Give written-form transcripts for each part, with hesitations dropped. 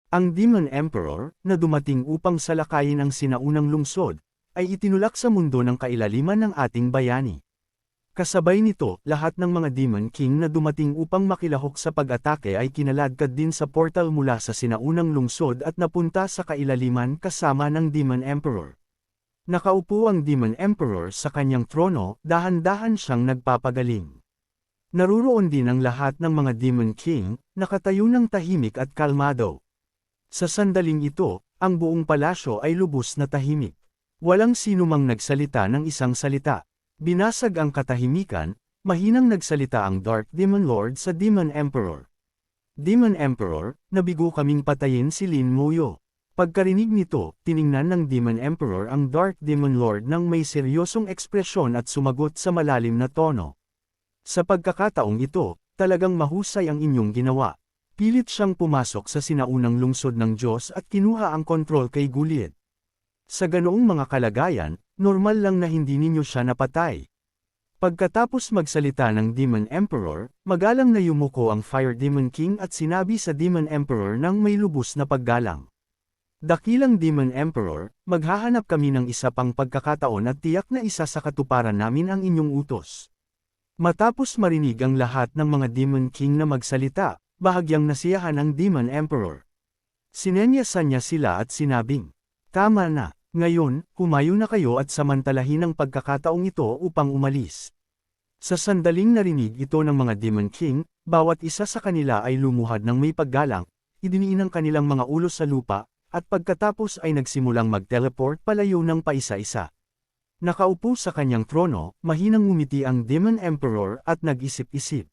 Ang Demon Emperor, na dumating upang salakayin ang sinaunang lungsod, ay itinulak sa mundo ng kailaliman ng ating bayani. Kasabay nito, lahat ng mga Demon King na dumating upang makilahok sa pag-atake ay kinaladkad din sa portal mula sa sinaunang lungsod at napunta sa kailaliman kasama ng Demon Emperor. Nakaupo ang Demon Emperor sa kanyang trono, dahan-dahan siyang nagpapagaling. Naruroon din ang lahat ng mga Demon King, nakatayo ng tahimik at kalmado. Sa sandaling ito, ang buong palasyo ay lubos na tahimik. Walang sinumang nagsalita ng isang salita. Binasag ang katahimikan, mahinang nagsalita ang Dark Demon Lord sa Demon Emperor. Demon Emperor, nabigo kaming patayin si Lin Moyo. Pagkarinig nito, tiningnan ng Demon Emperor ang Dark Demon Lord ng may seryosong ekspresyon at sumagot sa malalim na tono. Sa pagkakataong ito, talagang mahusay ang inyong ginawa. Pilit siyang pumasok sa sinaunang lungsod ng Diyos at kinuha ang kontrol kay Guliet. Sa ganoong mga kalagayan, normal lang na hindi ninyo siya napatay. Pagkatapos magsalita ng Demon Emperor, magalang na yumuko ang Fire Demon King at sinabi sa Demon Emperor ng may lubos na paggalang. Dakilang Demon Emperor, maghahanap kami ng isa pang pagkakataon at tiyak na isa sa katuparan namin ang inyong utos. Matapos marinig ang lahat ng mga Demon King na magsalita, bahagyang nasiyahan ang Demon Emperor. Sinenyasan niya sila at sinabing, "Tama na, ngayon, humayo na kayo at samantalahin ang pagkakataong ito upang umalis." Sa sandaling narinig ito ng mga Demon King, bawat isa sa kanila ay lumuhad ng may paggalang, idiniin ang kanilang mga ulo sa lupa, at pagkatapos ay nagsimulang mag-teleport palayo ng paisa-isa. Nakaupo sa kanyang trono, mahinang ngumiti ang Demon Emperor at nag-isip-isip.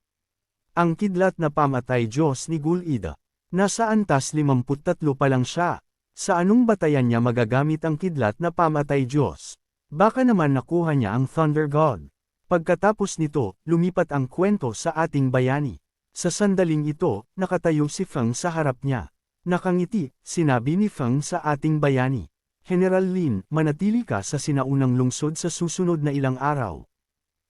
Ang kidlat na pamatay Diyos ni Gul-ida. Nasa antas 53 pa lang siya. Sa anong batayan niya magagamit ang kidlat na pamatay Diyos? Baka naman nakuha niya ang Thunder God. Pagkatapos nito, lumipat ang kwento sa ating bayani. Sa sandaling ito, nakatayo si Feng sa harap niya. Nakangiti, sinabi ni Feng sa ating bayani. General Lin, manatili ka sa sinaunang lungsod sa susunod na ilang araw.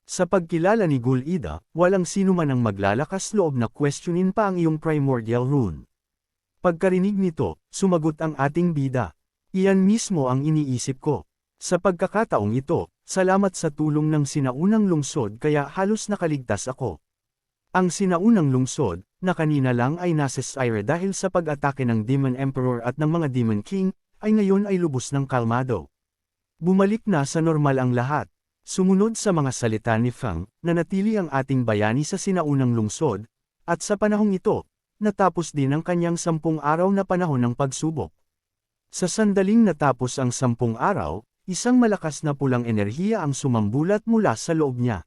Sa pagkilala ni Gul-ida, walang sino man ang maglalakas loob na questionin pa ang iyong primordial rune. Pagkarinig nito, sumagot ang ating bida. Iyan mismo ang iniisip ko. Sa pagkakataong ito, salamat sa tulong ng sinaunang lungsod kaya halos nakaligtas ako. Ang sinaunang lungsod, na kanina lang ay nasa Syre dahil sa pag-atake ng Demon Emperor at ng mga Demon King, ay ngayon ay lubos ng kalmado. Bumalik na sa normal ang lahat. Sumunod sa mga salita ni Feng, nanatili ang ating bayani sa sinaunang lungsod, at sa panahong ito, natapos din ang kanyang 10 araw na panahon ng pagsubok. Sa sandaling natapos ang 10 araw, isang malakas na pulang enerhiya ang sumambulat mula sa loob niya.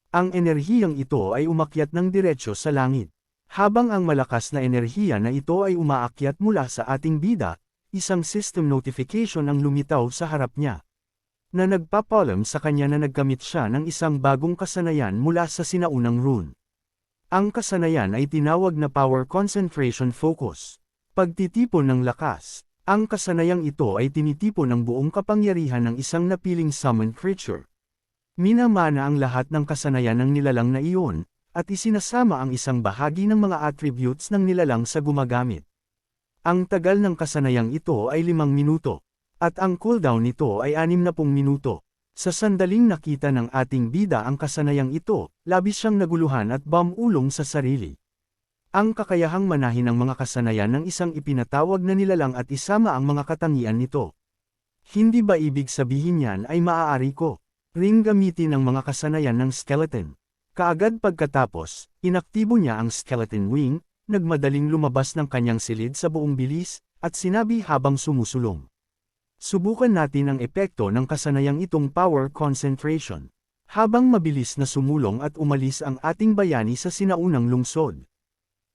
Ang enerhiyang ito ay umakyat ng diretsyo sa langit. Habang ang malakas na enerhiya na ito ay umaakyat mula sa ating bida, isang system notification ang lumitaw sa harap niya. Na nagpapalam sa kanya na nagkamit siya ng isang bagong kasanayan mula sa sinaunang rune. Ang kasanayan ay tinawag na Power Concentration Focus. Pagtitipon ng lakas. Ang kasanayang ito ay tinitipon ng buong kapangyarihan ng isang napiling summoned creature. Minamana ang lahat ng kasanayan ng nilalang na iyon, at isinasama ang isang bahagi ng mga attributes ng nilalang sa gumagamit. Ang tagal ng kasanayang ito ay 5 minuto. At ang cooldown nito ay 60 minuto. Sa sandaling nakita ng ating bida ang kasanayang ito, labis siyang naguluhan at bumulong sa sarili. Ang kakayahang manahin ang mga kasanayan ng isang ipinatawag na nilalang at isama ang mga katangian nito. Hindi ba ibig sabihin yan ay maaari ko ring gamitin ang mga kasanayan ng skeleton? Kaagad pagkatapos, inaktibo niya ang skeleton wing, nagmadaling lumabas ng kanyang silid sa buong bilis, at sinabi habang sumusulong. Subukan natin ang epekto ng kasanayang itong power concentration. Habang mabilis na sumulong at umalis ang ating bayani sa sinaunang lungsod.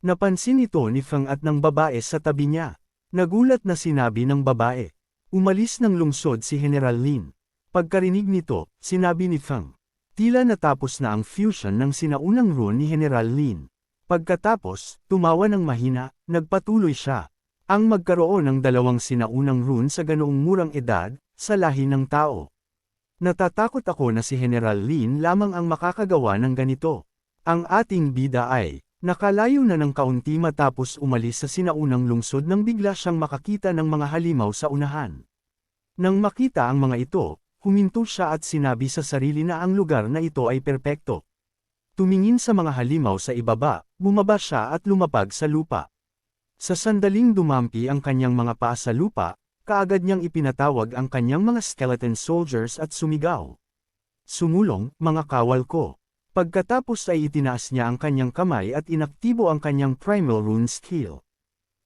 Napansin ito ni Feng at ng babae sa tabi niya. Nagulat na sinabi ng babae. Umalis ng lungsod si General Lin. Pagkarinig nito, sinabi ni Feng. Tila natapos na ang fusion ng sinaunang rune ni General Lin. Pagkatapos, tumawa ng mahina, nagpatuloy siya. Ang magkaroon ng 2 sinaunang rune sa ganoong murang edad, sa lahi ng tao. Natatakot ako na si General Lin lamang ang makakagawa ng ganito. Ang ating bida ay, Nakalayo na ng kaunti matapos umalis sa sinaunang lungsod nang bigla siyang makakita ng mga halimaw sa unahan. Nang makita ang mga ito, huminto siya at sinabi sa sarili na ang lugar na ito ay perpekto. Tumingin sa mga halimaw sa ibaba, bumaba siya at lumapag sa lupa. Sa sandaling dumampi ang kanyang mga paa sa lupa, kaagad niyang ipinatawag ang kanyang mga skeleton soldiers at sumigaw. Sumulong, mga kawal ko. Pagkatapos ay itinaas niya ang kanyang kamay at inaktibo ang kanyang primal rune skill.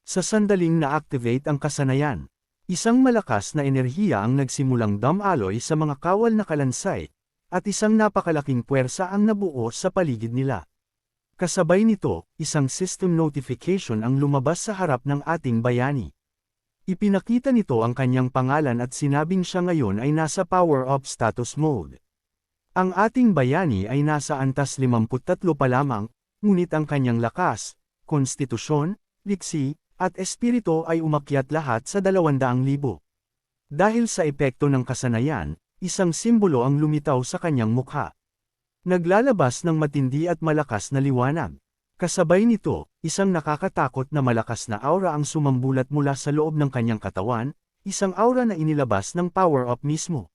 Sa sandaling na-activate ang kasanayan, isang malakas na enerhiya ang nagsimulang dumaloy sa mga kawal na kalansay, at isang napakalaking puwersa ang nabuo sa paligid nila. Kasabay nito, isang system notification ang lumabas sa harap ng ating bayani. Ipinakita nito ang kanyang pangalan at sinabing siya ngayon ay nasa power-up status mode. Ang ating bayani ay nasa antas 53 pa lamang, ngunit ang kanyang lakas, konstitusyon, liksi, at espiritu ay umakyat lahat sa 200,000. Dahil sa epekto ng kasanayan, isang simbolo ang lumitaw sa kanyang mukha. Naglalabas ng matindi at malakas na liwanag. Kasabay nito, isang nakakatakot na malakas na aura ang sumambulat mula sa loob ng kanyang katawan, isang aura na inilabas ng power-up mismo.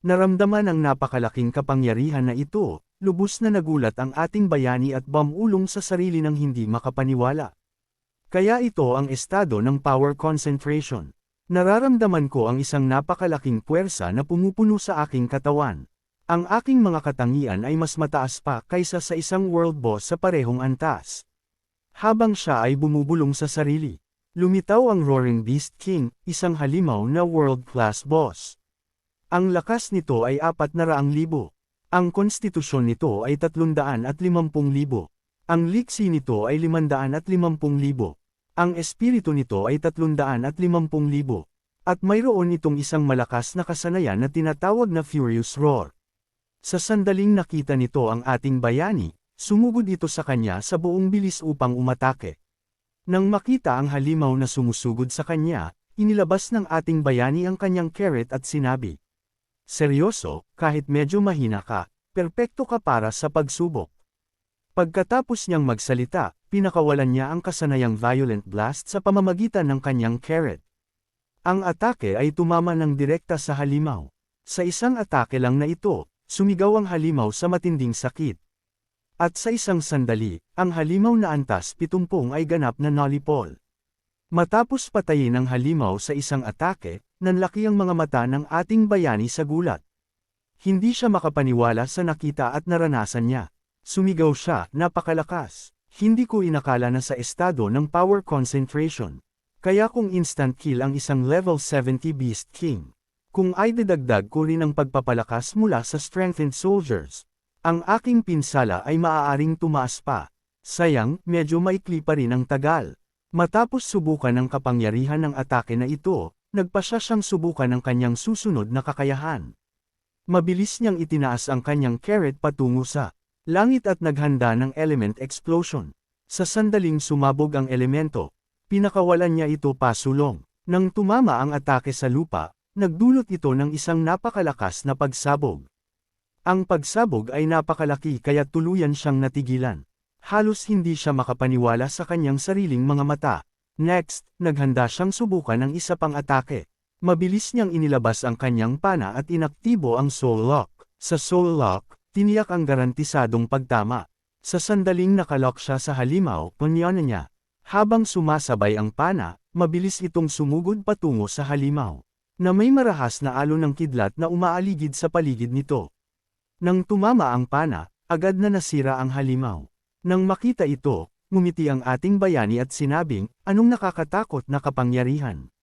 Naramdaman ang napakalaking kapangyarihan na ito, lubos na nagulat ang ating bayani at bumulong sa sarili ng hindi makapaniwala. Kaya ito ang estado ng power concentration. Nararamdaman ko ang isang napakalaking puwersa na pumupuno sa aking katawan. Ang aking mga katangian ay mas mataas pa kaysa sa isang world boss sa parehong antas. Habang siya ay bumubulong sa sarili, lumitaw ang Roaring Beast King, isang halimaw na world-class boss. Ang lakas nito ay 400,000. Ang konstitusyon nito ay 350,000. Ang liksi nito ay 550,000. Ang espiritu nito ay 350,000. At mayroon itong isang malakas na kasanayan na tinatawag na Furious Roar. Sa sandaling nakita nito ang ating bayani, sumugod ito sa kanya sa buong bilis upang umatake. Nang makita ang halimaw na sumusugod sa kanya, inilabas ng ating bayani ang kanyang carrot at sinabi, "Seryoso, kahit medyo mahina ka, perpekto ka para sa pagsubok." Pagkatapos niyang magsalita, pinakawalan niya ang kasanayang violent blast sa pamamagitan ng kanyang carrot. Ang atake ay tumama ng direkta sa halimaw. Sa isang atake lang na ito, sumigaw ang halimaw sa matinding sakit. At sa isang sandali, ang halimaw na antas 70 ay ganap na nolipol. Matapos patayin ang halimaw sa isang atake, nanlaki ang mga mata ng ating bayani sa gulat. Hindi siya makapaniwala sa nakita at naranasan niya. Sumigaw siya, "Napakalakas! Hindi ko inakala na sa estado ng power concentration. Kaya kung instant kill ang isang level 70 Beast King. Kung ay didagdag ko rin ang pagpapalakas mula sa strengthened soldiers, ang aking pinsala ay maaaring tumaas pa. Sayang, medyo maikli pa rin ang tagal." Matapos subukan ng kapangyarihan ng atake na ito, nagpasya siyang subukan ang kanyang susunod na kakayahan. Mabilis niyang itinaas ang kanyang carrot patungo sa langit at naghanda ng element explosion. Sa sandaling sumabog ang elemento, pinakawalan niya ito pasulong. Nang tumama ang atake sa lupa, nagdulot ito ng isang napakalakas na pagsabog. Ang pagsabog ay napakalaki kaya tuluyan siyang natigilan. Halos hindi siya makapaniwala sa kanyang sariling mga mata. Next, naghanda siyang subukan ng isa pang atake. Mabilis niyang inilabas ang kanyang pana at inaktibo ang Soul Lock. Sa Soul Lock, tiniyak ang garantisadong pagtama. Sa sandaling nakalock siya sa halimaw, punyanan niya. Habang sumasabay ang pana, mabilis itong sumugod patungo sa halimaw, na may marahas na alon ng kidlat na umaaligid sa paligid nito. Nang tumama ang pana, agad na nasira ang halimaw. Nang makita ito, ngumiti ang ating bayani at sinabing, "Anong nakakatakot na kapangyarihan?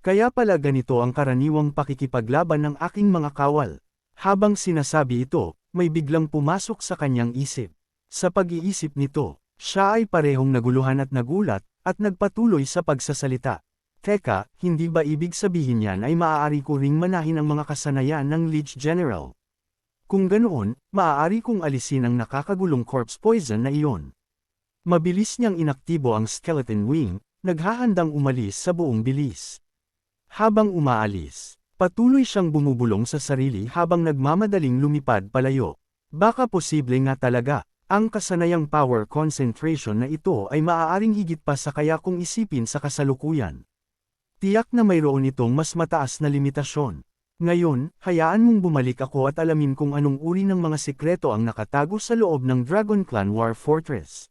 Kaya pala ganito ang karaniwang pakikipaglaban ng aking mga kawal." Habang sinasabi ito, may biglang pumasok sa kanyang isip. Sa pag-iisip nito, siya ay parehong naguluhan at nagulat, at nagpatuloy sa pagsasalita. "Teka, hindi ba ibig sabihin yan ay maaari ko ring manahin ang mga kasanayan ng Lich General? Kung ganoon, maaari kong alisin ang nakakagulong corpse poison na iyon." Mabilis niyang inaktibo ang skeleton wing, naghahandang umalis sa buong bilis. Habang umaalis, patuloy siyang bumubulong sa sarili habang nagmamadaling lumipad palayo. Baka posible nga talaga, Ang kasanayang power concentration na ito ay maaaring higit pa sa kaya kung isipin sa kasalukuyan. Tiyak na mayroon itong mas mataas na limitasyon. Ngayon, hayaan mong bumalik ako at alamin kung anong uri ng mga sikreto ang nakatago sa loob ng Dragon Clan War Fortress.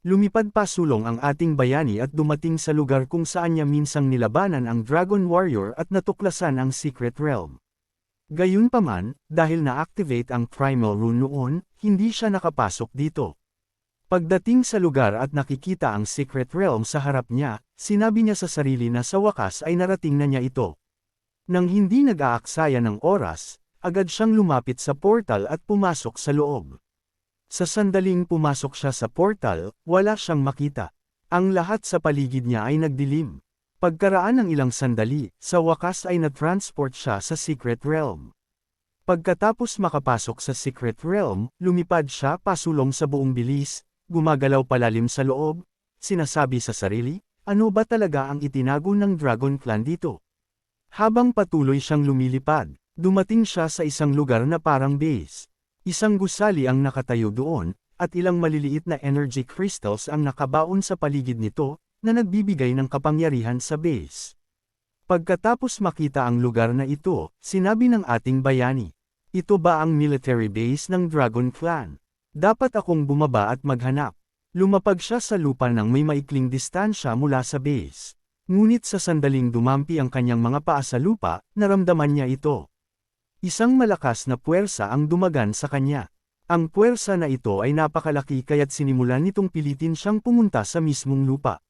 Lumipad pa sulong ang ating bayani at dumating sa lugar kung saan niya minsang nilabanan ang Dragon Warrior at natuklasan ang Secret Realm. Gayunpaman, dahil na-activate ang Primal Rune noon, hindi siya nakapasok dito. Pagdating sa lugar at nakikita ang Secret Realm sa harap niya, sinabi niya sa sarili na sa wakas ay narating na niya ito. Nang hindi nag-aaksaya ng oras, agad siyang lumapit sa portal at pumasok sa loob. Sa sandaling pumasok siya sa portal, wala siyang makita. Ang lahat sa paligid niya ay nagdilim. Pagkaraan ng ilang sandali, sa wakas ay na-transport siya sa Secret Realm. Pagkatapos makapasok sa Secret Realm, lumipad siya pasulong sa buong bilis, gumagalaw palalim sa loob, sinasabi sa sarili, ano ba talaga ang itinago ng Dragon Clan dito? Habang patuloy siyang lumilipad, dumating siya sa isang lugar na parang base. Isang gusali ang nakatayo doon, at ilang maliliit na energy crystals ang nakabaon sa paligid nito, na nagbibigay ng kapangyarihan sa base. Pagkatapos makita ang lugar na ito, sinabi ng ating bayani, ito ba ang military base ng Dragon Clan? Dapat akong bumaba at maghanap. Lumapag siya sa lupa ng may maikling distansya mula sa base. Ngunit sa sandaling dumampi ang kanyang mga paa sa lupa, naramdaman niya ito. Isang malakas na puwersa ang dumagan sa kanya. Ang puwersa na ito ay napakalaki kaya't sinimulan nitong pilitin siyang pumunta sa mismong lupa.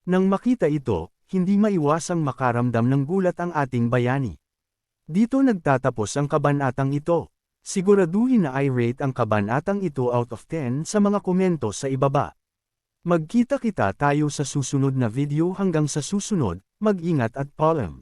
Nang makita ito, hindi maiwasang makaramdam ng gulat ang ating bayani. Dito nagtatapos ang kabanatang ito. Siguraduhin na i-rate ang kabanatang ito out of 10 sa mga komento sa ibaba. Magkita-kita tayo sa susunod na video hanggang sa susunod, mag-ingat at paalam.